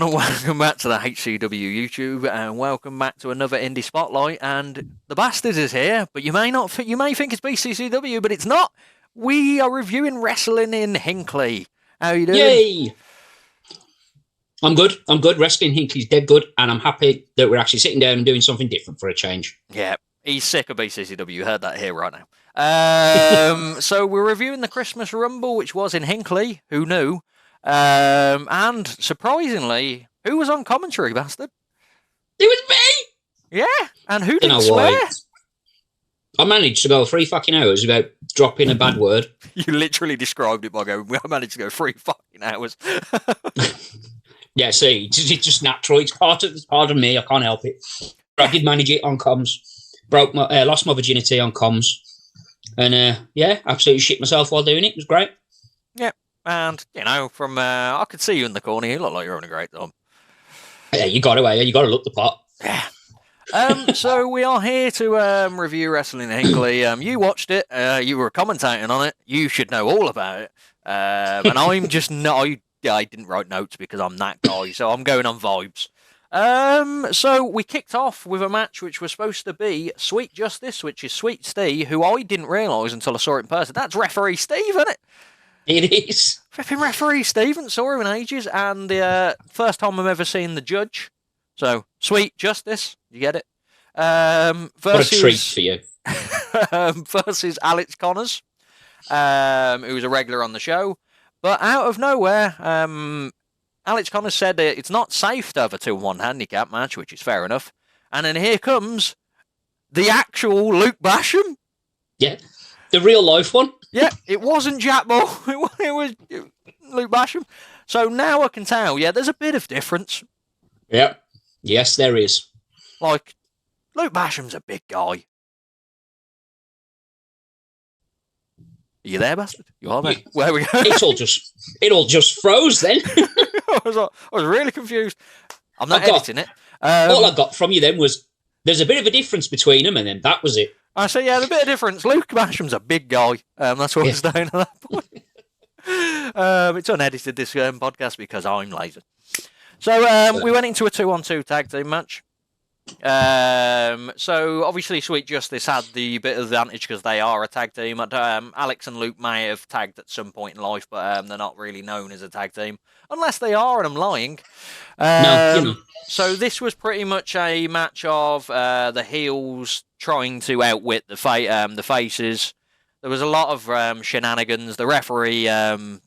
everyone, and welcome back to the HCW YouTube, and welcome back to another Indie Spotlight. And the Bastard is here, but you may think it's BCCW, but it's not. We are reviewing wrestling in Hinckley. How are you doing? Yay! I'm good. Wrestling Hinckley's dead good, and I'm happy that we're actually sitting down and doing something different for a change. Yeah, he's sick of BCCW. You heard that here right now. So we're reviewing the Christmas Rumble, which was in Hinckley. Who knew? And surprisingly, who was on commentary, Bastard? It was me! Yeah, and who didn't swear? I managed to go 3 fucking hours without dropping a bad word. You literally described it by going, I managed to go 3 fucking hours. Yeah, see, it's just natural. It's part of me. I can't help it. But I did manage it on comms. Lost my virginity on comms. And, yeah, absolutely shit myself while doing it. It was great. Yeah. And, from I could see you in the corner. You look like you're having a great time. Yeah, you got to, you got to look the part. Yeah. So we are here to review Wrestling in Hinckley. You watched it. You were commentating on it. You should know all about it. And I'm just not. I didn't write notes because I'm that guy. So I'm going on vibes. So we kicked off with a match which was supposed to be Sweet Justice, which is Sweet Steve, who I didn't realise until I saw it in person. That's Referee Steve, isn't it? It is. Flipping Referee Stephen, saw him in ages, and the first time I've ever seen the judge. So, Sweet Justice, you get it? Versus, what a treat for you. Versus Alex Connors, who was a regular on the show. But out of nowhere, Alex Connors said that it's not safe to have a 2-1 handicap match, which is fair enough. And then here comes the actual Luke Basham. Yeah, the real life one. Yeah, it wasn't Jack Ball. It was Luke Basham. So now I can tell, there's a bit of difference. Yeah. Yes, there is. Like, Luke Basham's a big guy. Are you there, Bastard? You are there? Where we go? It all just froze then. I was really confused. I'm not editing it. All I got from you then was there's a bit of a difference between them, and then that was it. I say, there's a bit of difference. Luke Basham's a big guy. That's what I was doing at that point. It's unedited, this podcast, because I'm lazy. So we went into a 2-on-2 tag team match. So obviously Sweet Justice had the bit of advantage because they are a tag team. Alex and Luke may have tagged at some point in life, but they're not really known as a tag team. Unless they are, and I'm lying. No. So this was pretty much a match of the heels trying to outwit the faces. There was a lot of shenanigans. The referee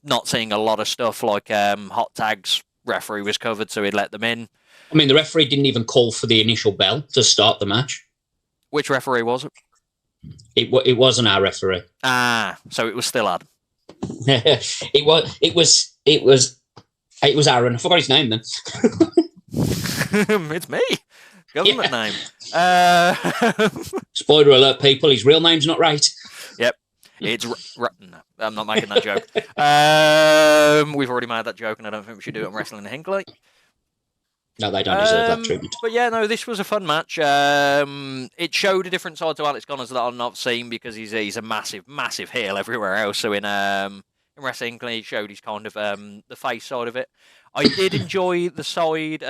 not seeing a lot of stuff like hot tags. Referee was covered, so he'd let them in. I mean, the referee didn't even call for the initial bell to start the match. Which referee was it? It wasn't our referee. So it was still Adam. It was Aaron. I forgot his name then. It's me. Government name. Spoiler alert, people. His real name's not right. Yep. It's... No, I'm not making that joke. We've already made that joke, and I don't think we should do it on Wrestling in Hinckley. No, they don't deserve that treatment. But yeah, no, this was a fun match. It showed a different side to Alex Connors that I've not seen because he's a massive, massive heel everywhere else. So in Wrestling Hinckley, he showed his kind of the face side of it. I did enjoy the side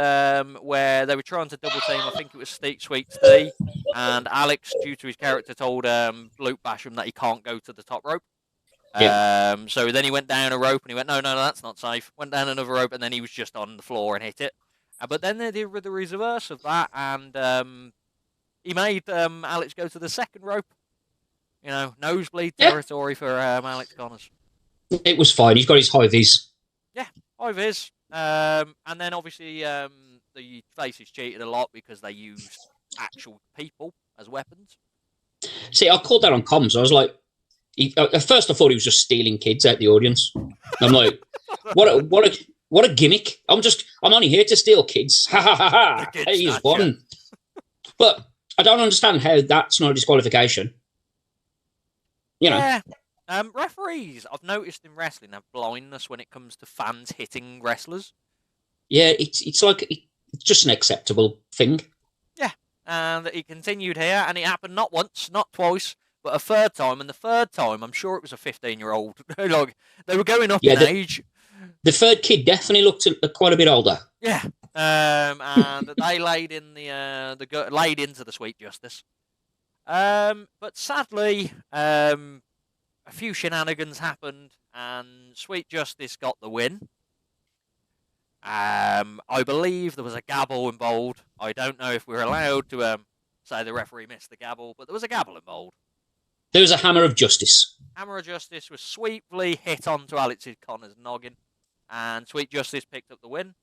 where they were trying to double team. I think it was Sweet Steve, and Alex, due to his character, told Luke Basham that he can't go to the top rope. Yeah. So then he went down a rope and he went, no, that's not safe. Went down another rope and then he was just on the floor and hit it. But then they did the reverse of that, and he made Alex go to the second rope. Nosebleed territory for Alex Connors. It was fine. He's got his high vis. Yeah, high vis. And then obviously the faces cheated a lot because they used actual people as weapons. See, I called that on comms. I was like, at first I thought he was just stealing kids out the audience. I'm like, what a gimmick. I'm only here to steal kids. Ha ha ha ha. Hey, he's one. But I don't understand how that's not a disqualification. Yeah. Referees, I've noticed in wrestling, have blindness when it comes to fans hitting wrestlers. Yeah, it's just an acceptable thing. Yeah. And it continued here, and it happened not once, not twice, but a third time. And the third time, I'm sure it was a 15-year-old. Like, they were going up in age. The third kid definitely looked quite a bit older. Yeah, and they laid in laid into the Sweet Justice. But sadly, a few shenanigans happened, and Sweet Justice got the win. I believe there was a gavel involved. I don't know if we're allowed to say the referee missed the gavel, but there was a gavel involved. There was a hammer of justice. Hammer of Justice was sweetly hit onto Alex Connor's noggin, and Sweet Justice picked up the win.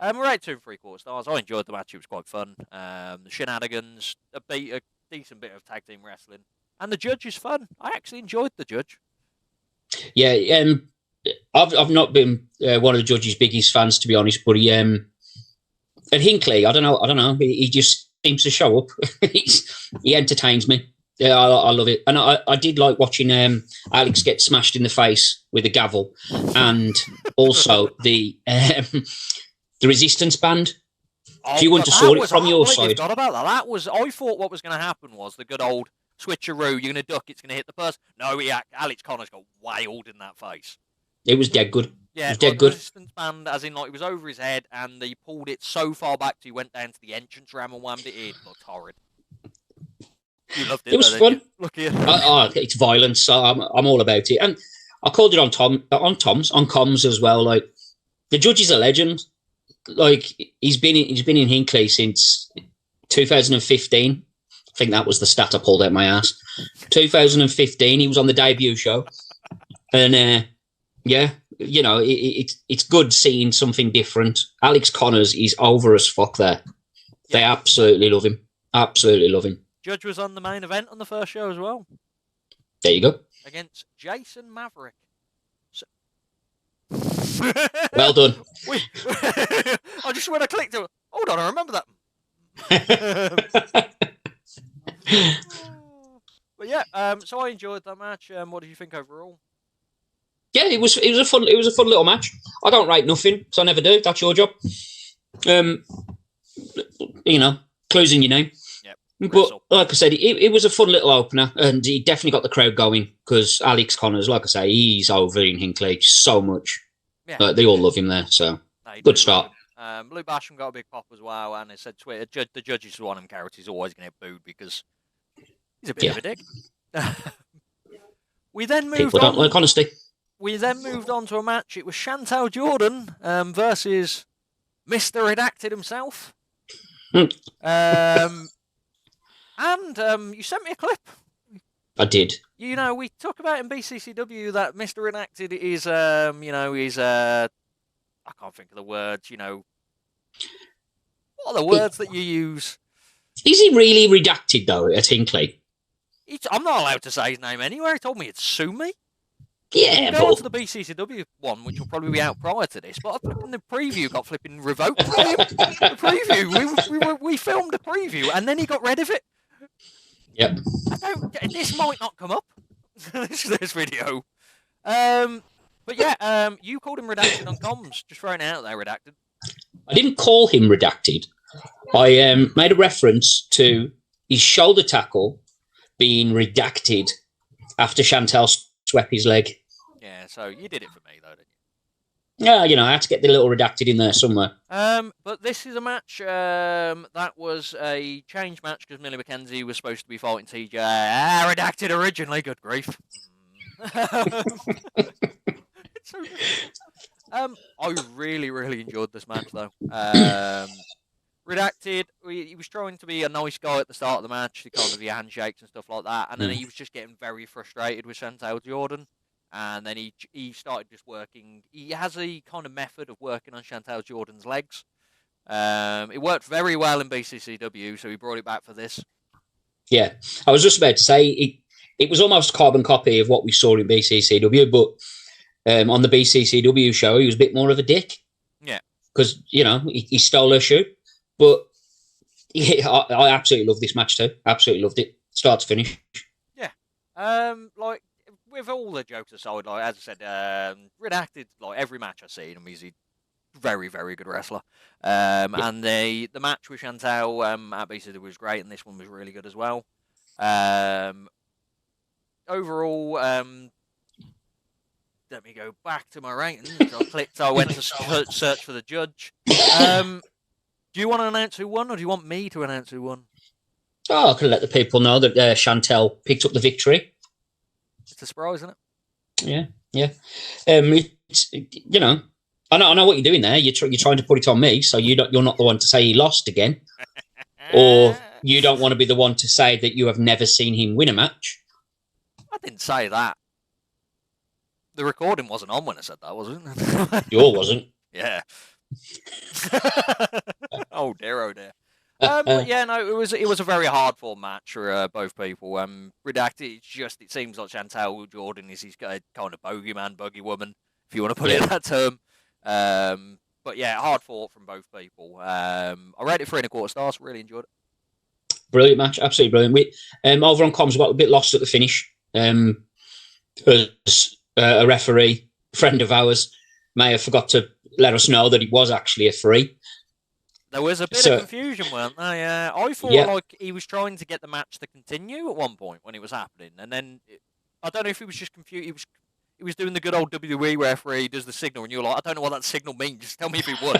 We're 8 2 3/4 stars. I enjoyed the match. It was quite fun. The shenanigans, a decent bit of tag team wrestling, and the judge is fun. I actually enjoyed the judge. Yeah, I've not been one of the judge's biggest fans, to be honest, but he at Hinckley, I don't know, he just seems to show up. He entertains me. Yeah, I love it, and I did like watching Alex get smashed in the face with a gavel, and also the Resistance band. If you wouldn't have saw it from your side, forgot about that. That was I thought what was going to happen was the good old switcheroo. You're going to duck, it's going to hit the person. No, Alex Connor's got wailed in that face. It was dead good. Yeah, it was dead good. Resistance band, as in like it was over his head, and they pulled it so far back till he went down to the entrance ramp and whammed it in. It looked horrid. You loved it. It was fun. Look here. It's violence. So I'm all about it, and I called it on comms as well. Like the judge is a legend. Like he's been in Hinckley since 2015. I think that was the stat I pulled out my ass. 2015. He was on the debut show, and yeah, you know it's good seeing something different. Alex Connors is over as fuck there. They absolutely love him. Absolutely love him. Judge was on the main event on the first show as well. There you go. Against Jason Maverick. So... Well done. I just when I clicked it, hold on, I remember that. But yeah, so I enjoyed that match. What did you think overall? Yeah, it was a fun little match. I don't rate nothing, so I never do. That's your job. You know, clues in your name. But like I said, it was a fun little opener, and he definitely got the crowd going because Alex Connors, like I say, he's over in Hinckley so much. Yeah. They all love him there, so good start. Blue Basham got a big pop as well, and it said Twitter, the judge is one of them characters who's always going to get booed because he's a bit of a dick. We then moved People don't like honesty. We then moved on to a match. It was Chantel Jordan versus Mr. Redacted himself. And you sent me a clip. I did. You know, we talk about in BCCW that Mr. Enacted is, you know, he's I can't think of the words. You know, what are the words that you use? Is he really redacted though at Hinckley? I'm not allowed to say his name anywhere. He told me he'd sue me. Yeah, go on to the BCCW one, which will probably be out prior to this. But in the preview, got flipping revoked from him. The preview, we filmed a preview, and then he got rid of it. Yep. This might not come up. this video. But yeah, you called him redacted on comms. Just throwing it out there, redacted. I didn't call him redacted. I made a reference to his shoulder tackle being redacted after Chantel swept his leg. Yeah, so you did it for me, though, didn't you? Yeah, you know, I had to get the little redacted in there somewhere. But this is a match that was a change match because Millie McKenzie was supposed to be fighting TJ. Redacted originally, good grief. It's so good. I really, really enjoyed this match, though. Redacted, he was trying to be a nice guy at the start of the match, he kind of the handshakes and stuff like that, and then he was just getting very frustrated with Chantel Jordan, and then he started just working. He has a kind of method of working on Chantel Jordan's legs. It worked very well in BCCW, so he brought it back for this. Yeah, I was just about to say it was almost a carbon copy of what we saw in BCCW, but on the BCCW show, he was a bit more of a dick. Yeah, because you know he stole her shoe. But yeah, I absolutely love this match too. Absolutely loved it, start to finish. Yeah, like with all the jokes aside, like as I said, redacted. Like every match I've seen him, he's a very, very good wrestler. And the match with Chantel at BCW was great, and this one was really good as well. Overall, let me go back to my ratings. I went to search for the judge. Do you want to announce who won, or do you want me to announce who won? Oh, I can let the people know that Chantel picked up the victory. It's a surprise, isn't it? Yeah. It's, I know what you're doing there. You're trying to put it on me, so you're not the one to say he lost again, or you don't want to be the one to say that you have never seen him win a match. I didn't say that. The recording wasn't on when I said that, was it? Yours wasn't. Yeah. Oh dear. But yeah, no, it was a very hard fought match for both people. Redacted. It seems like Chantel Jordan is his kind of bogey woman, if you want to put it in that term. But yeah, hard fought from both people. I rated it 3.25 stars. Really enjoyed it. Brilliant match, absolutely brilliant. We over on comms, we got a bit lost at the finish. A referee, friend of ours, may have forgot to let us know that it was actually a free. There was a bit of confusion, weren't there? I thought like he was trying to get the match to continue at one point when it was happening, and then I don't know if he was just confused. He was doing the good old WWE referee does the signal, and you're like, I don't know what that signal means. Just tell me if he won.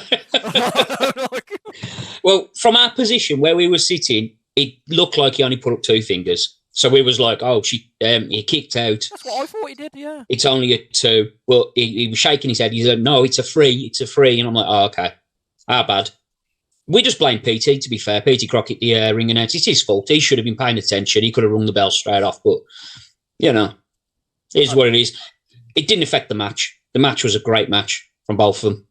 Well, from our position where we were sitting, it looked like he only put up 2 fingers. So we was like, oh, he kicked out. That's what I thought he did, yeah. It's only a 2. Well, he was shaking his head. He said, no, it's a free. And I'm like, oh, okay. How bad? We just blame PT, to be fair. PT Crockett, the ring announcer. It's his fault. He should have been paying attention. He could have rung the bell straight off. But, it is what it is. It didn't affect the match. The match was a great match from both of them.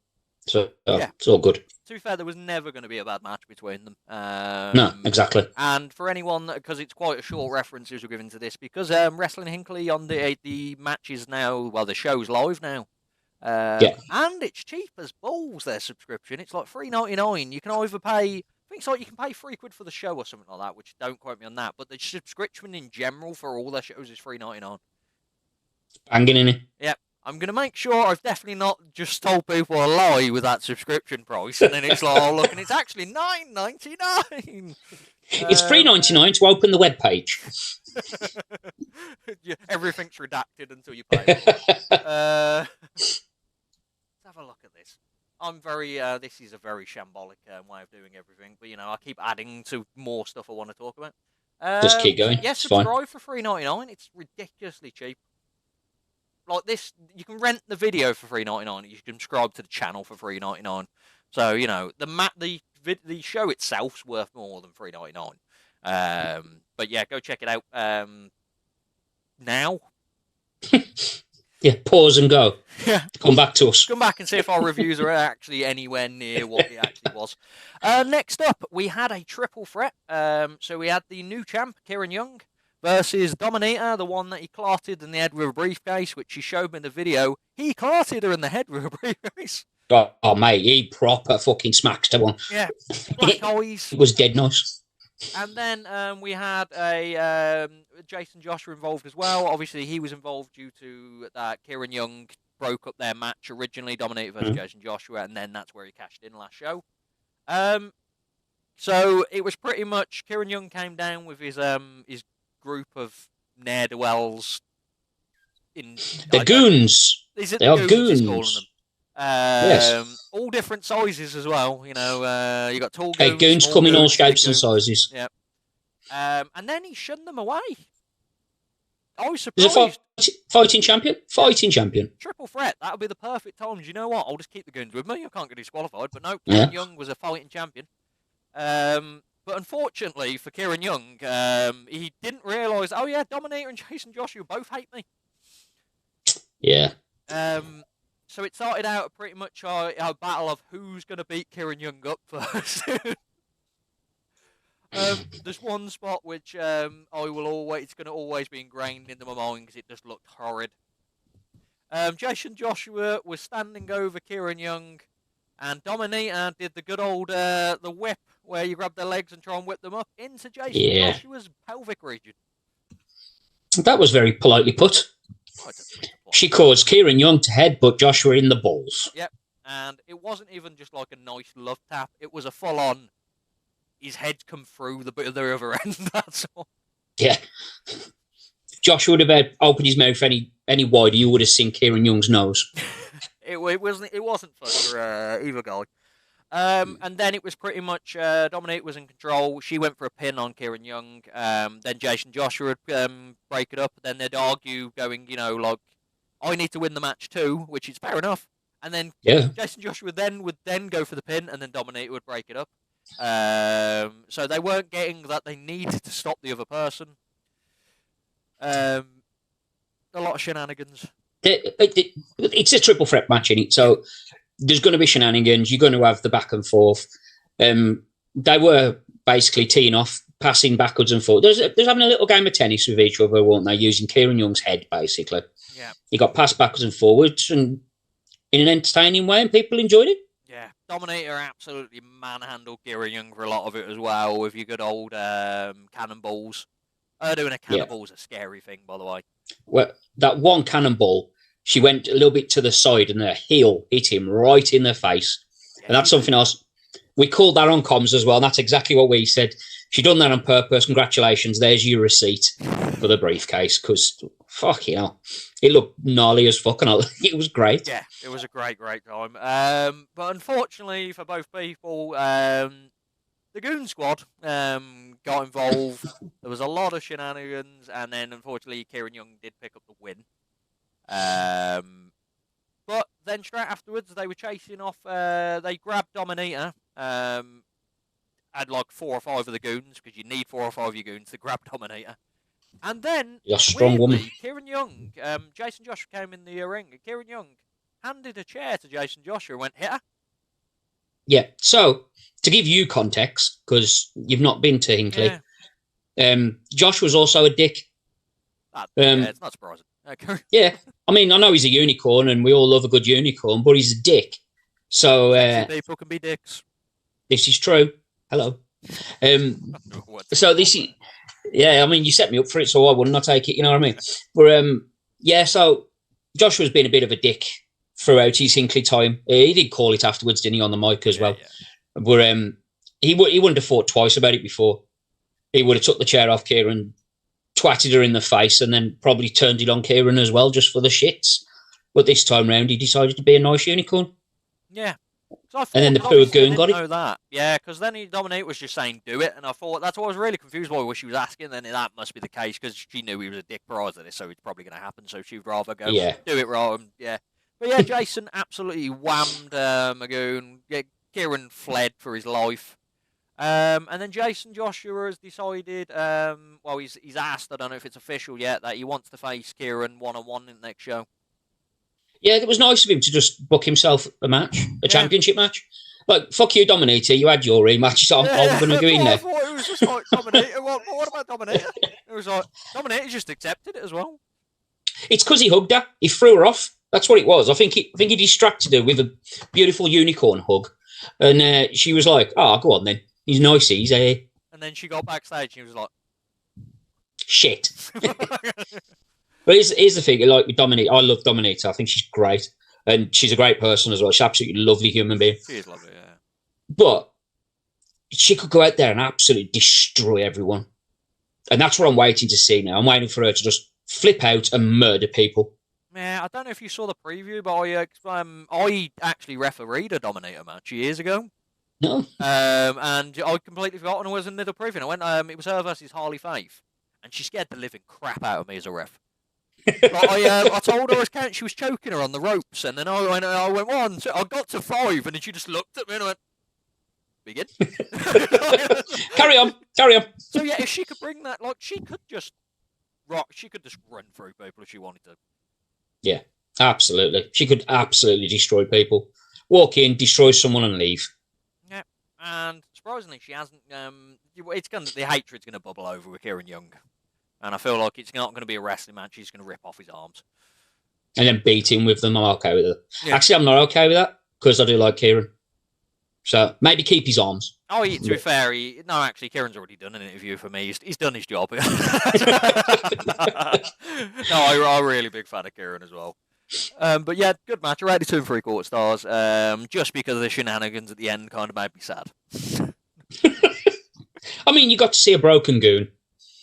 So it's all good. To be fair, there was never going to be a bad match between them. No, exactly. And for anyone, because it's quite a short reference we're giving to this, because Wrestling Hinkley on the match is now, well, the show's live now. And it's cheap as balls, their subscription. It's like $3.99. You can either pay, I think it's like you can pay £3 for the show or something like that, which don't quote me on that. But the subscription in general for all their shows is $3.99. Banging in it. Yep. I'm going to make sure I've definitely not just told people a lie with that subscription price, and then it's like, oh, look, and it's actually $9.99. It's $3.99 to open the web page. Yeah, everything's redacted until you pay. Let's have a look at this. This is a very shambolic way of doing everything, but, I keep adding to more stuff I want to talk about. Just keep going. Yes, subscribe for $3.99. It's ridiculously cheap. Like this, you can rent the video for $3.99. You can subscribe to the channel for $3.99. So the show itself's worth more than $3.99. But yeah, go check it out now. Yeah, pause and go. Yeah, come back to us. Come back and see if our reviews are actually anywhere near what it actually was. Next up, we had a triple threat. So we had the new champ, Kieran Young, versus Dominator, the one that he clarted in the head with a briefcase, which he showed me in the video. He clarted her in the head with a briefcase. Oh, mate, he proper fucking smacks to one. Yeah, black eyes. It was dead nice. And then we had a Jason Joshua involved as well. Obviously, he was involved due to that Kieran Young broke up their match originally, Dominator versus Jason Joshua, and then that's where he cashed in last show. So it was pretty much Kieran Young came down with his group of ne'er-do-wells. The goons. They are goons. Yes. All different sizes as well. You got tall goons. Hey, goons come in all shapes and sizes. Yeah. And then he shunned them away. I was surprised. Is it fighting champion? Fighting champion. Triple threat. That would be the perfect time. Do you know what? I'll just keep the goons with me. I can't get disqualified. But no, Kieran Young was a fighting champion. But unfortunately for Kieran Young, he didn't realise, oh yeah, Dominator and Jason Joshua both hate me. Yeah. So it started out pretty much a battle of who's going to beat Kieran Young up first. There's one spot which it's going to always be ingrained into my mind because it just looked horrid. Jason Joshua was standing over Kieran Young, and Dominator did the good old the whip, where you grab their legs and try and whip them up into Jason Joshua's pelvic region. That was very politely put. She caused Kieran Young to headbutt Joshua in the balls. Yep, and it wasn't even just like a nice love tap. It was a full-on, his head's come through the other end, that's all. Yeah. Joshua would have opened his mouth any wider, you would have seen Kieran Young's nose. It wasn't fun for either guy. And then it was pretty much Dominique was in control. She went for a pin on Kieran Young. Then Jason Joshua would break it up. Then they'd argue, going, like, I need to win the match too, which is fair enough. And then Jason Joshua would then go for the pin, and then Dominique would break it up. So they weren't getting that they needed to stop the other person. A lot of shenanigans. It's a triple threat match, in it, so there's going to be shenanigans. You're going to have the back and forth. They were basically teeing off, passing backwards and forwards. There's having a little game of tennis with each other, weren't they? Using Kieran Young's head, basically. Yeah. You got passed backwards and forwards, and in an entertaining way, and people enjoyed it. Yeah, Dominator absolutely manhandled Kieran Young for a lot of it as well, with your good old cannonballs. Doing a cannonball's a scary thing, by the way. Well, that one cannonball, she went a little bit to the side and her heel hit him right in the face. Yeah, and that's something else. We called that on comms as well, and that's exactly what we said. She done that on purpose. Congratulations. There's your receipt for the briefcase, because, fucking hell, it looked gnarly as fuck, and it was great. Yeah, it was a great time. But unfortunately for both people, the Goon Squad got involved. There was a lot of shenanigans, and then unfortunately Kieran Young did pick up the win. But then straight afterwards, they were chasing off. They grabbed Dominator. Had like 4 or 5 of the goons, because you need 4 or 5 of your goons to grab Dominator. And then, you're a strong woman. Kieran Young, Jason Joshua came in the ring. And Kieran Young handed a chair to Jason Joshua and went, hit her. Yeah, so to give you context, because you've not been to Hinckley, Josh was also a dick. It's not surprising. Okay. Yeah, I mean, I know he's a unicorn, and we all love a good unicorn, but he's a dick. So people can be dicks. This is true. Hello. So this is, I mean, you set me up for it, so I wouldn't. I take it, you know what I mean? But so Joshua's been a bit of a dick throughout his Hinckley time. He did call it afterwards, didn't he, on the mic as well? Yeah. But he wouldn't have thought twice about it before. He would have took the chair off Kieran, twatted her in the face, and then probably turned it on Kieran as well, just for the shits. But this time round, he decided to be a nice unicorn. Yeah. And then the poor goon got it. Know that. Yeah, because then Dominique was just saying, do it. And I thought, that's what I was really confused by what she was asking. Then that must be the case, because she knew he was a dick prior to this, so it's probably going to happen. So she'd rather go do it right. But yeah, Jason absolutely whammed Magoon. Yeah, Kieran fled for his life. And then Jason Joshua has decided, he's asked, I don't know if it's official yet, that he wants to face Kieran one-on-one in the next show. Yeah, it was nice of him to just book himself a match, a championship match. Like, fuck you, Dominator, you had your rematch, so I'm going to go in there. I thought it was just like Dominator. What about Dominator? It was like, Dominator just accepted it as well. It's because he hugged her. He threw her off. That's what it was. I think he distracted her with a beautiful unicorn hug. And she was like, oh, go on then. He's nice, he's a... And then she got backstage and she was like... Shit. But here's the thing, like with Dominator, I love Dominator. I think she's great. And she's a great person as well. She's an absolutely lovely human being. She is lovely, yeah. But she could go out there and absolutely destroy everyone. And that's what I'm waiting to see now. I'm waiting for her to just flip out and murder people. Yeah, I don't know if you saw the preview, but I actually refereed a Dominator match years ago. No. And I completely forgotten it was in the preview. I went, it was her versus Harley Faith. And she scared the living crap out of me as a ref. But I told her she was choking her on the ropes, and then I went 1, 2, I got to 5, and then she just looked at me and I went, begin. Carry on. So yeah, if she could bring that, like, she could just run through people if she wanted to. Yeah, absolutely. She could absolutely destroy people. Walk in, destroy someone, and leave. Yeah, and surprisingly, she hasn't. The hatred's gonna bubble over with Kieran Young. And I feel like it's not going to be a wrestling match. He's going to rip off his arms. And then beat him with them. I'm okay with it. Yeah. Actually, I'm not okay with that, because I do like Kieran. So maybe keep his arms. Oh, to be fair, actually, Kieran's already done an interview for me. He's done his job. No, I'm a really big fan of Kieran as well. But yeah, good match. I rated 2 3/4 stars. Just because of the shenanigans at the end kind of made me sad. I mean, you got to see a broken goon.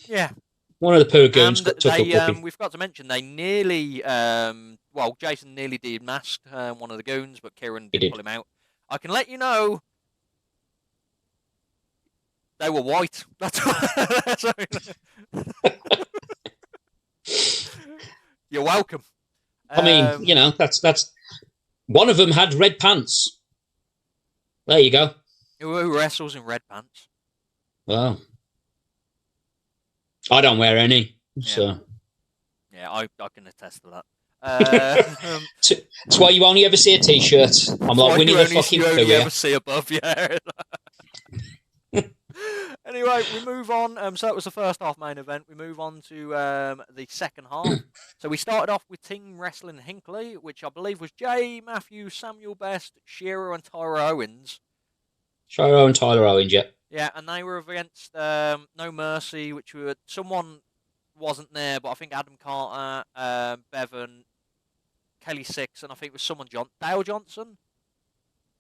Yeah. One of the poor goons And took a puppy. we forgot to mention they nearly, Jason nearly demasked one of the goons, but Kieran did pull him out. I can let you know they were white. That's You're welcome. I mean, that's one of them had red pants. There you go. Who wrestles in red pants? Well, I don't wear any, so. Yeah, I can attest to that. That's why you only ever see a T-shirt. I'm like Winnie the fucking Pooh. You only ever see above, yeah. Anyway, we move on. So that was the first half main event. We move on to the second half. So we started off with Team Wrestling Hinckley, which I believe was Jay, Matthew, Samuel Best, Shearer, and Tyler Owens. Shearer and Tyler Owens, yeah. Yeah, and they were against No Mercy, which were someone wasn't there, but I think Adam Carter, Bevan, Kelly Six, and I think it was someone Dale Johnson.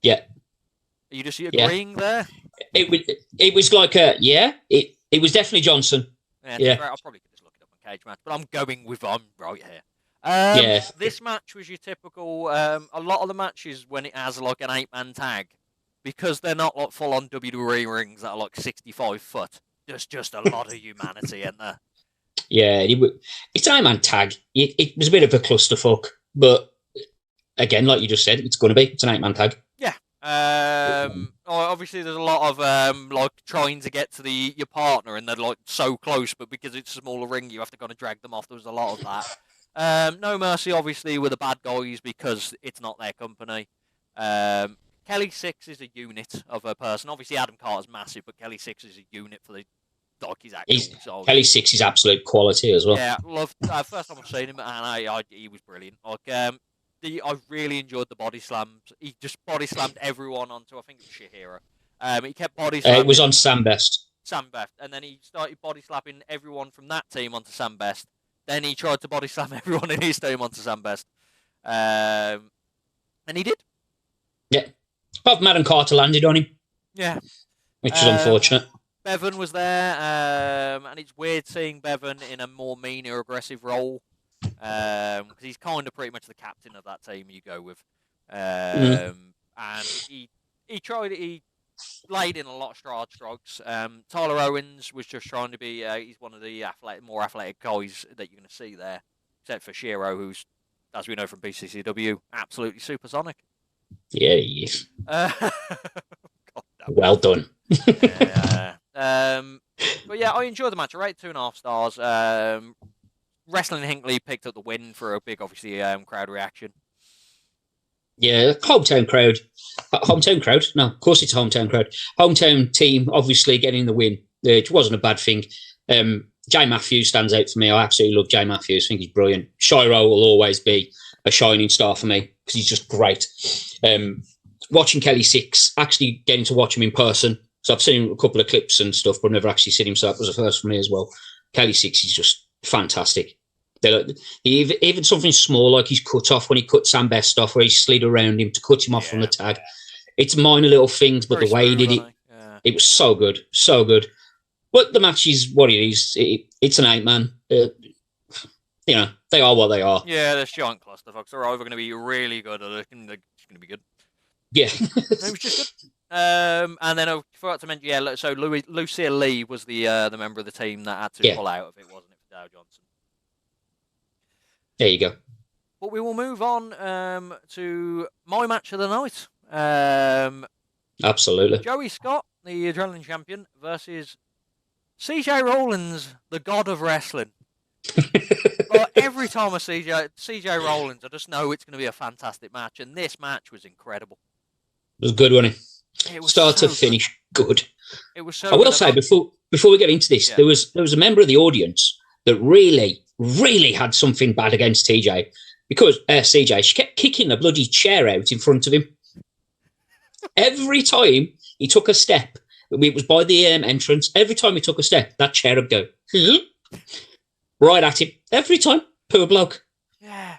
Yeah. Are you just agreeing there? It was like it was definitely Johnson. Yeah. I'll probably just look it up on Cage Match, but I'm going with I'm right here. This match was your typical. A lot of the matches when it has like an 8-man tag, because they're not like full on WWE rings that are like 65 foot. There's just a lot of humanity in there. Yeah, it's an 8-man tag. It was a bit of a clusterfuck, but again, like you just said, it's going to be. It's an 8-man tag. Yeah. Obviously, there's a lot of like trying to get to your partner, and they're like so close, but because it's a smaller ring, you have to kind of drag them off. There was a lot of that. No Mercy, obviously, were the bad guys because it's not their company. Kelly Six is a unit of a person. Obviously, Adam Carter's massive, but Kelly Six is a unit for the his actual. Kelly Six is absolute quality as well. Yeah, loved. First time I've seen him, and he was brilliant. Like, I really enjoyed the body slams. He just body slammed everyone onto, I think it was Shahira. He kept body slamming. It was on Sam Best. And then he started body slapping everyone from that team onto Sam Best. Then he tried to body slam everyone in his team onto Sam Best. And he did. Yeah. Apart from Adam Carter landed on him. Yeah. Which is unfortunate. Bevan was there, and it's weird seeing Bevan in a more mean or aggressive role. Because he's kind of pretty much the captain of that team you go with. And he laid in a lot of strokes. Tyler Owens was just trying to be, he's one of the more athletic guys that you're going to see there. Except for Shiro, who's, as we know from BCCW, absolutely supersonic. Yeah, he is. Well done. But yeah, I enjoyed the match. I rated 2.5 stars. Wrestling Hinckley picked up the win for a big, obviously, crowd reaction. Yeah, hometown crowd. Hometown crowd? No, of course it's a hometown crowd. Hometown team, obviously, getting the win. It wasn't a bad thing. Jay Matthews stands out for me. I absolutely love Jay Matthews. I think he's brilliant. Shiro will always be a shining star for me because he's just great. Watching Kelly Six, actually getting to watch him in person. So I've seen a couple of clips and stuff, but I've never actually seen him. So that was a first for me as well. Kelly Six is just fantastic. Even something small like he's cut off when he cut Sam Best off, where he slid around him to cut him off from the tag. It's minor little things, but the way he did it, it was so good, so good. But the match is what it is. It's an 8-man. They are what they are. Yeah, they're giant clusterfucks. They're either going to be really good or they're going to be good. Yeah. It was just good. And then I forgot to mention, so Lucille Lee was the member of the team that had to pull out of it, wasn't it, for Dow Johnson? There you go. But we will move on to my match of the night. Absolutely. Joey Scott, the Adrenaline Champion, versus CJ Rollins, the God of Wrestling. Every time I see CJ Rollins, I just know it's going to be a fantastic match, and this match was incredible. It was good, wasn't it? It was start to finish, good. It was so. I will say before we get into this, there was a member of the audience that really had something bad against TJ because CJ, she kept kicking the bloody chair out in front of him. Every time he took a step, it was by the entrance. Every time he took a step, that chair would go right at him. Every time, poor bloke. Yeah,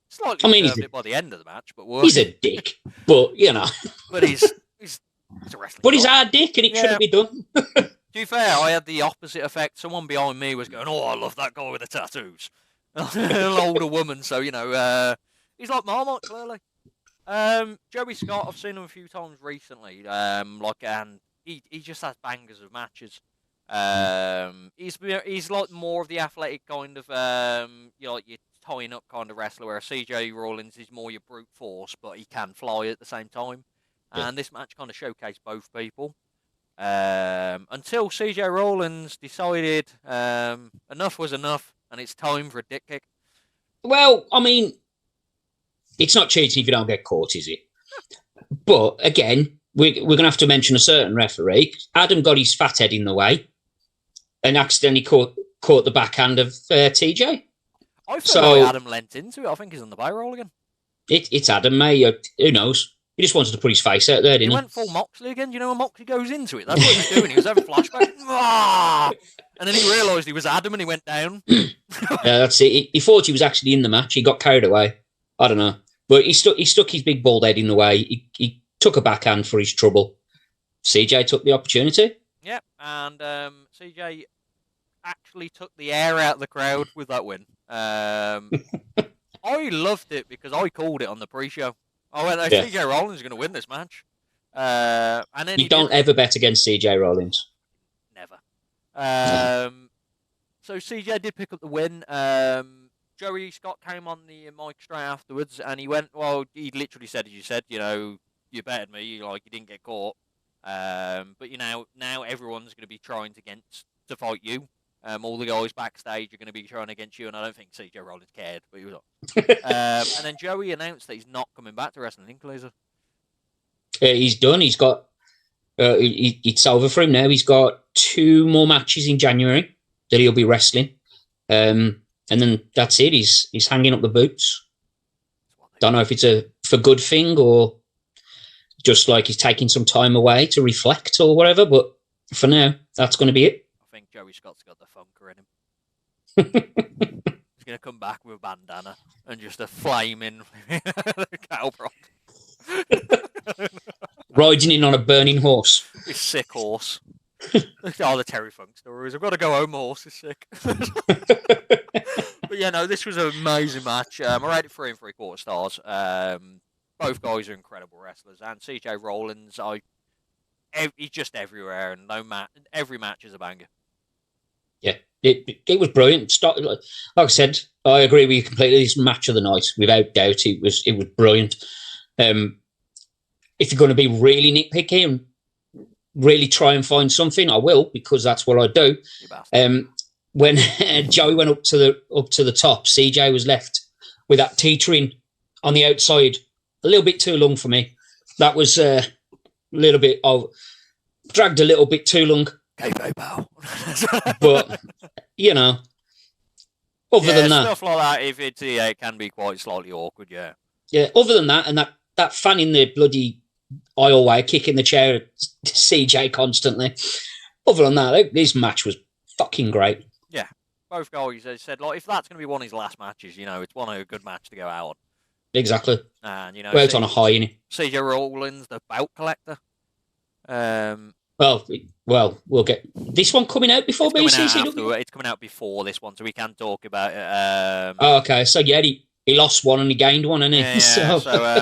slightly deserved it by the end of the match, but he's a dick. But but he's a wrestler. But he's our dick, and it shouldn't be done. To be fair, I had the opposite effect. Someone behind me was going, "Oh, I love that guy with the tattoos." An older woman, so he's like Marmite, clearly. Joey Scott, I've seen him a few times recently. And he just has bangers of matches. He's like more of the athletic kind of like your tying up kind of wrestler, where CJ Rollins is more your brute force, but he can fly at the same time. Yeah. And this match kind of showcased both people. Until CJ Rollins decided enough was enough, and it's time for a dick kick. Well, I mean, it's not cheating if you don't get caught, is it? But again, we're going to have to mention a certain referee. Adam got his fat head in the way and accidentally caught the backhand of TJ. I feel like Adam lent into it. I think he's on the payroll again. It's Adam, mate. Who knows? He just wanted to put his face out there, didn't he? He went full Moxley again. Do you know when Moxley goes into it? That's what he was doing. He was having flashbacks. And then he realised he was Adam and he went down. Yeah, that's it. He thought he was actually in the match. He got carried away. I don't know. But he stuck his big bald head in the way. He took a backhand for his trouble. CJ took the opportunity. Yeah, and CJ actually took the air out of the crowd with that win. I loved it because I called it on the pre-show. I went, CJ Rollins is going to win this match. And then you don't ever bet against CJ Rollins. Never. So CJ did pick up the win. Joey Scott came on the mic straight afterwards, and he went, well, he literally said, as you said, you betted me, like, you didn't get caught. But, now everyone's going to be trying to fight you. All the guys backstage are going to be trying against you, and I don't think CJ Rollins cared, but he was on. And then Joey announced that he's not coming back to wrestling Inc. He's done. He's got... it's over for him now. He's got 2 more matches in January that he'll be wrestling. And then that's it. He's hanging up the boots. Don't know if it's for good thing or just like he's taking some time away to reflect or whatever, but for now, that's going to be it. I think Joey Scott's got the funker in him. He's going to come back with a bandana and just a flaming cow prod. Riding in on a burning horse. His sick horse. The Terry Funk stories. I've got to go home, my horse is sick. But yeah, no, this was an amazing match. I rated 3 3/4 stars. Both guys are incredible wrestlers, and CJ Rollins, he's just everywhere, and every match is a banger. Yeah, it was brilliant. Like I said, I agree with you completely. This match of the night, without doubt, it was brilliant. If you're going to be really nitpicky and really try and find something, I will, because that's what I do. When Joey went up to the top, CJ was left with that teetering on the outside a little bit too long for me. That was a little bit dragged a little bit too long. But other than that, stuff like that, if it can be quite slightly awkward. Yeah. Other than that, and that fan in the bloody aisleway, kicking the chair at CJ constantly. Other than that, this match was fucking great. Yeah, both guys, they said, like, if that's going to be one of his last matches, it's one of a good match to go out on. Exactly. And went on a high, innit? CJ Rollins, the bout collector. Well, we'll get this one coming out before BCCW. It's coming out before this one, so we can talk about it. Okay, so yeah, he lost one and he gained one, and so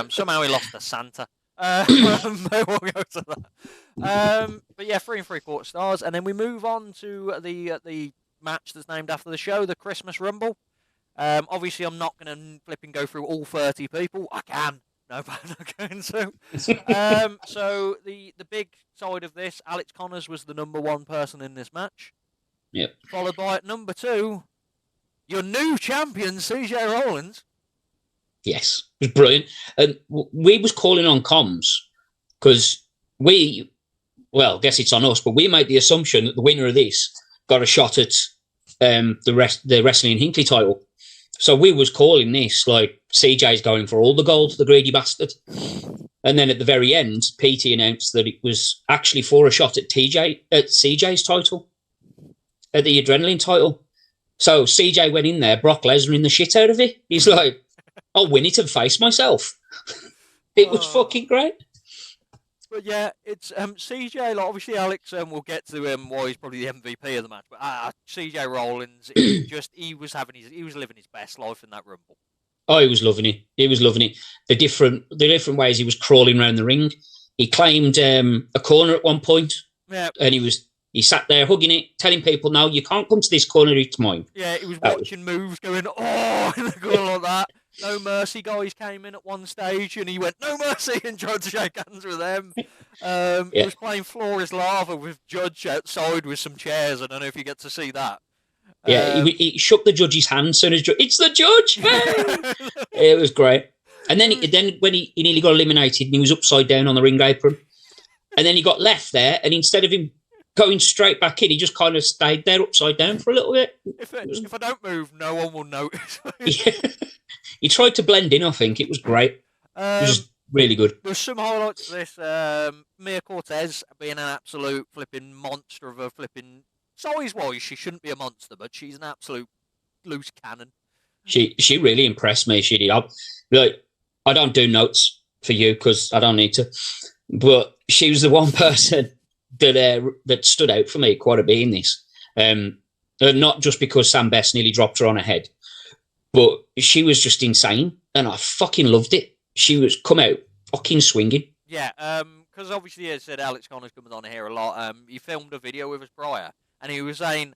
somehow he lost to Santa. We'll go to that. But yeah, 3 3/4 stars, and then we move on to the match that's named after the show, the Christmas Rumble. Obviously, I'm not going to flip and go through all 30 people. I can. No, but I'm not going to. So the big side of this, Alex Connors was the number 1 person in this match. Yep. Followed by at number 2, your new champion, CJ Rollins. Yes, it was brilliant. And we was calling on comms because I guess it's on us, but we made the assumption that the winner of this got a shot at the Wrestling Hinckley title. So we was calling this like CJ's going for all the gold, the greedy bastard. And then at the very end, PT announced that it was actually for a shot at CJ's title, at the Adrenaline title. So CJ went in there, Brock Lesnar in the shit out of it. He's like, I'll win it and face myself. It was fucking great. But yeah, it's CJ. Like obviously, Alex will get to why he's probably the MVP of the match. But CJ Rollins, it was just he was living his best life in that rumble. Oh, he was loving it. He was loving it. The different ways he was crawling around the ring. He claimed a corner at one point. Yeah. And he sat there hugging it, telling people, "No, you can't come to this corner. It's mine." Yeah, he was watching moves going, oh, in the corner like that. No Mercy guys came in at one stage and he went, no mercy, and tried to shake hands with them. He was playing Floor is Lava with Judge outside with some chairs. I don't know if you get to see that. Yeah, he shook the judge's hand as soon as it's the judge. It was great. And then when he nearly got eliminated and he was upside down on the ring apron, and then he got left there, and instead of him going straight back in, he just kind of stayed there upside down for a little bit. If I don't move, no one will notice. Yeah. He tried to blend in, I think. It was great. It was just really good. There's some highlights to this. Mia Cortez being an absolute flipping monster of a flipping... Size-wise, she shouldn't be a monster, but she's an absolute loose cannon. She really impressed me. She did. I don't do notes for you because I don't need to. But she was the one person that stood out for me quite a bit in this. Not just because Sam Best nearly dropped her on her head, but she was just insane, and I fucking loved it. She was come out fucking swinging. Yeah, because obviously, as I said, Alex Connor's coming on here a lot. He filmed a video with us prior, and he was saying,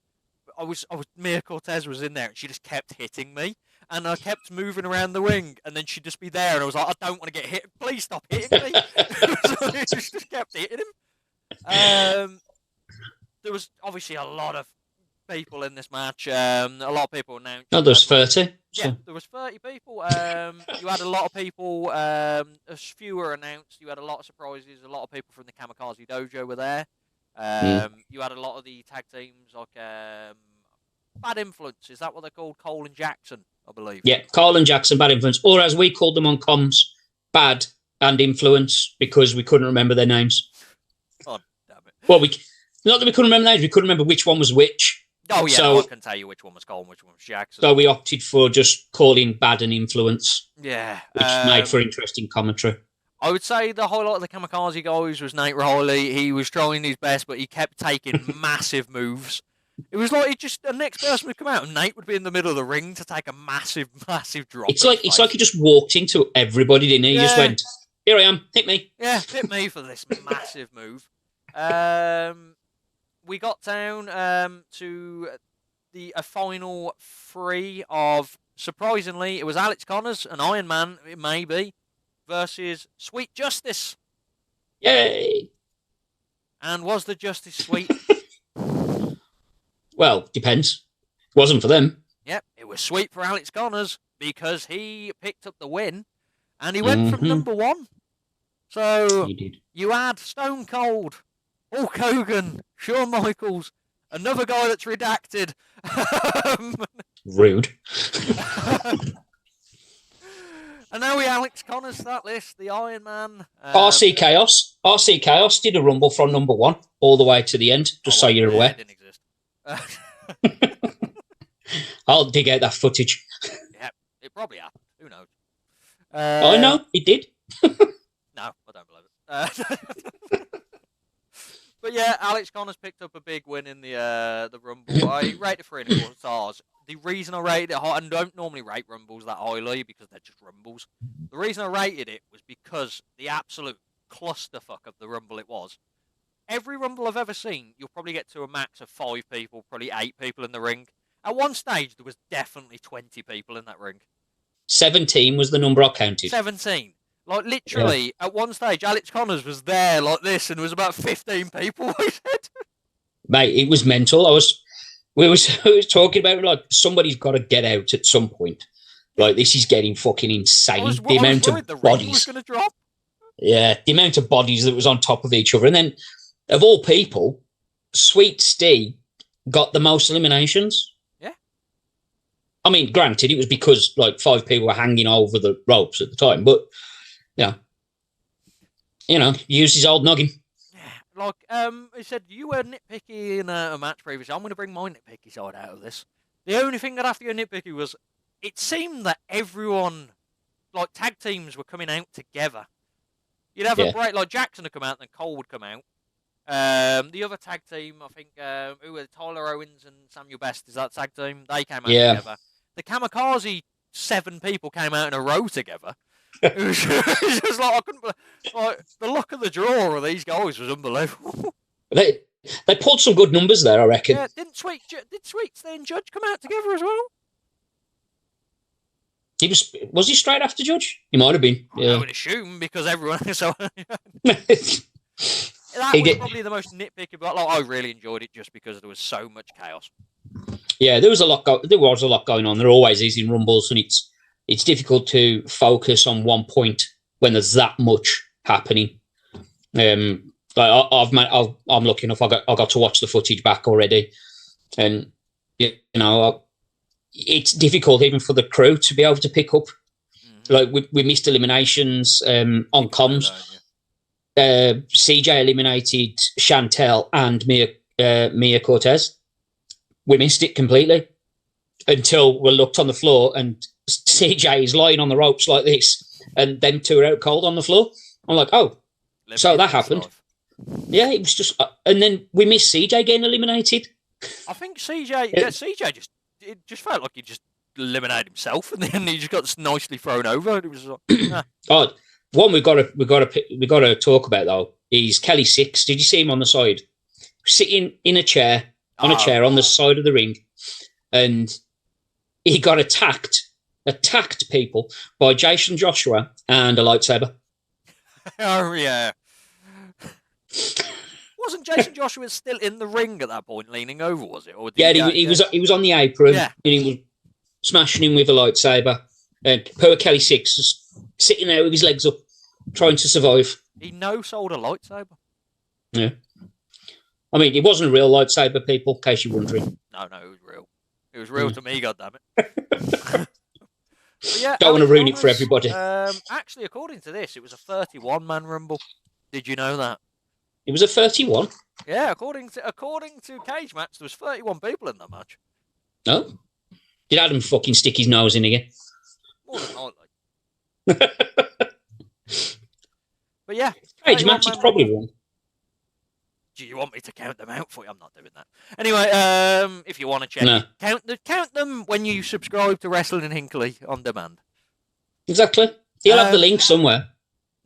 Mia Cortez was in there, and she just kept hitting me, and I kept moving around the ring, and then she'd just be there, and I was like, I don't want to get hit. Please stop hitting me. So he just kept hitting him. There was obviously a lot of people in this match. A lot of people announced. No, there's 30. Yeah, there was 30 people. You had a lot of people. A few were announced. You had a lot of surprises. A lot of people from the Kamikaze Dojo were there. You had a lot of the tag teams like Bad Influence. Is that what they're called? Cole and Jackson, I believe. Yeah, Cole and Jackson, Bad Influence, or as we called them on comms, Bad and Influence, because we couldn't remember their names. Oh, damn it. Well, not that we couldn't remember names. We couldn't remember which one was which. Oh, yeah, so, I can tell you which one was Cole and which one was Jackson. So we opted for just calling Bad and Influence. Yeah. Which made for interesting commentary. I would say the highlight of the Kamikaze guys was Nate Riley. He was trying his best, but he kept taking massive moves. It was like the next person would come out and Nate would be in the middle of the ring to take a massive, massive drop. It's like he just walked into everybody, didn't he? He just went, here I am, hit me. Yeah, hit me for this massive move. We got down to a final three of, surprisingly, it was Alex Connors, an Iron Man, it may be, versus Sweet Justice. Yay! And was the Justice sweet? Well, depends. Wasn't for them. Yep, it was sweet for Alex Connors because he picked up the win and he went from number one. So you had Stone Cold, Hulk Hogan, Shawn Michaels, another guy that's redacted. Rude. And now we Alex Connors that list, the Iron Man. RC Chaos. RC Chaos did a rumble from number one all the way to the end, just so you're aware. It didn't exist. I'll dig out that footage. Yeah, it probably happened. Who knows? I know, it did. No, I don't believe it. But yeah, Alex Connors picked up a big win in the Rumble. I rated 3.25 stars. The reason I rated it high, and don't normally rate Rumbles that highly because they're just Rumbles. The reason I rated it was because the absolute clusterfuck of the Rumble it was. Every Rumble I've ever seen, you'll probably get to a max of 5 people, probably 8 people in the ring. At one stage, there was definitely 20 people in that ring. 17 was the number I counted. 17. Like, literally, at one stage, Alex Connors was there like this, and there was about 15 people, I said. Mate, it was mental. We was talking about, like, somebody's got to get out at some point. Like, this is getting fucking insane. The amount of the bodies. Ring was going to drop. Yeah, the amount of bodies that was on top of each other. And then, of all people, Sweet Steve got the most eliminations. Yeah. I mean, granted, it was because, like, 5 people were hanging over the ropes at the time, but... Yeah, use his old noggin. Yeah, like he said, you were nitpicky in a match previously. I'm going to bring my nitpicky side out of this. The only thing that I have to go nitpicky was it seemed that everyone, like tag teams, were coming out together. You'd have a break, like Jackson would come out, and then Cole would come out. The other tag team, I think, who were Tyler Owens and Samuel Best, is that tag team? They came out together. The Kamikaze 7 people came out in a row together. It was just like I couldn't like the luck of the draw of these guys was unbelievable. They pulled some good numbers there, I reckon. Yeah, did Sweet and Judge come out together as well? Was he straight after Judge? He might have been. Yeah. I would assume because everyone. So that was probably the most nitpicky, but like, I really enjoyed it just because there was so much chaos. Yeah, there was a lot. There was a lot going on. There always is in Rumbles, and it's difficult to focus on one point when there's that much happening. Like I'm lucky enough. I got to watch the footage back already, and it's difficult even for the crew to be able to pick up. Like we missed eliminations on comms. CJ eliminated Chantel and Mia Cortez. We missed it completely until we looked on the floor and CJ is lying on the ropes like this, and them two are out cold on the floor. I'm like, oh, so that happened. Yeah, it was just, and then we missed CJ getting eliminated. I think CJ just felt like he just eliminated himself, and then he just got nicely thrown over. It was like, Oh, one we got to talk about though is Kelly Six. Did you see him on the side, sitting in a chair on the side of the ring, and he got attacked people by Jason Joshua and a lightsaber. Oh yeah. Wasn't Jason Joshua still in the ring at that point, leaning over? Was it? Or he was on the apron, and he was smashing him with a lightsaber. And poor Kelly Six was sitting there with his legs up, trying to survive. He sold a lightsaber. Yeah, I mean, it wasn't a real lightsaber, people. In case you're wondering. No, it was real. It was real to me. Goddammit. Yeah, don't want to ruin it for everybody. Actually, according to this, it was a 31-man rumble. Did you know that? It was a 31. Yeah, according to Cage Match, there was 31 people in that match. Oh, did Adam fucking stick his nose in again? More than likely. But yeah, Cage Match is probably wrong. Do you want me to count them out for you? I'm not doing that. Anyway, if you want to check it, count them when you subscribe to Wrestling in Hinckley on demand. Exactly. You'll have the link somewhere.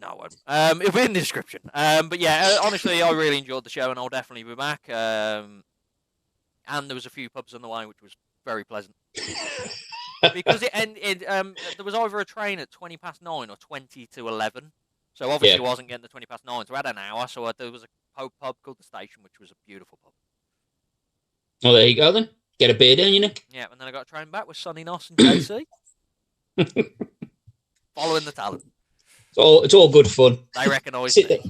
No, it'll be in the description. But yeah, honestly, I really enjoyed the show, and I'll definitely be back. And there was a few pubs on the way, which was very pleasant. Because there was either a train at 9:20 or 20 to 11. So obviously, I wasn't getting the 20 past 9. So I had an hour. So there was a pub called the Station, which was a beautiful pub. Well, there you go then. Get a beer down your neck. Yeah, and then I got a train back with Sonny Noss and JC. Following the talent. It's all good fun. They recognise it.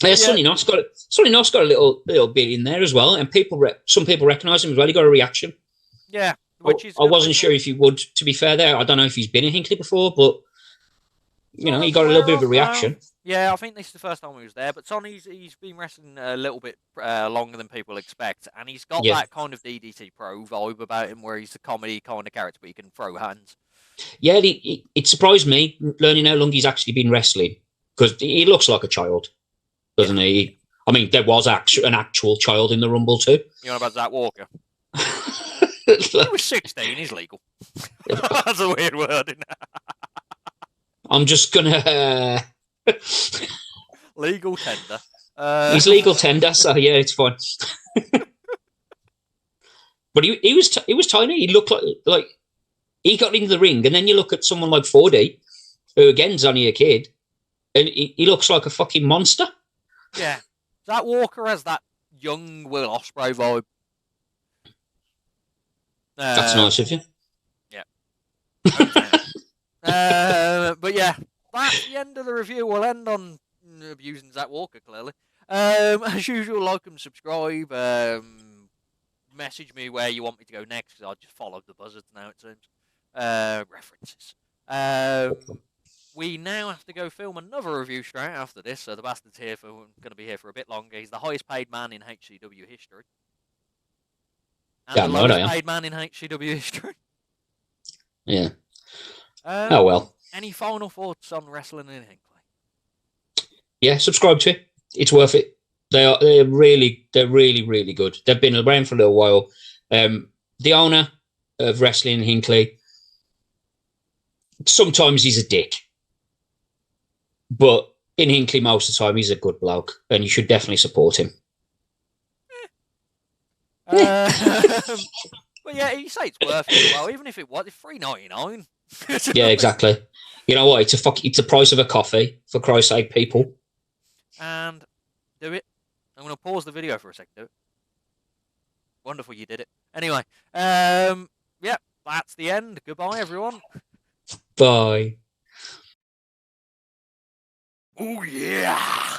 Sonny Noss got a little bit in there as well, and some people recognise him as well. He got a reaction. Yeah, I wasn't sure if he would. To be fair, there, I don't know if he's been in Hinckley before, but he got a little bit of a reaction. Yeah, I think this is the first time he was there. But Sonny's he's been wrestling a little bit longer than people expect, and he's got that kind of DDT Pro vibe about him, where he's the comedy kind of character, but he can throw hands. Yeah, it surprised me learning how long he's actually been wrestling, because he looks like a child, doesn't he? I mean, there was an actual child in the Rumble too. You know about Zach Walker? He was 16. He's legal. That's a weird word, isn't it? I'm just gonna legal tender. He's legal tender, so yeah, it's fine. But he was tiny. He looked like he got into the ring, and then you look at someone like 4D, who again's only a kid, and he looks like a fucking monster. Yeah, Zach Walker has that young Will Ospreay vibe. That's nice of you. Yeah. But yeah, that's the end of the review. We'll end on abusing Zach Walker, clearly. As usual, like and subscribe. Message me where you want me to go next, because I just followed the buzzards now, it seems. References. We now have to go film another review straight after this, so the bastard's going to be here for a bit longer. He's the highest paid man in HCW history. And the lowest paid man in HCW history. Yeah. Oh well. Any final thoughts on wrestling in Hinckley? Yeah, subscribe to it. It's worth it. They're really good. They've been around for a little while. The owner of Wrestling in Hinckley, sometimes he's a dick, but in Hinckley most of the time he's a good bloke, and you should definitely support him. Well, yeah, you say it's worth it. Well, even if it was, it's $3.99. Yeah, exactly. You know what? It's the price of a coffee, for Christ's sake, people. And do it. I'm going to pause the video for a second. Do it. Wonderful, you did it. Anyway, yeah, that's the end. Goodbye, everyone. Bye. Oh yeah.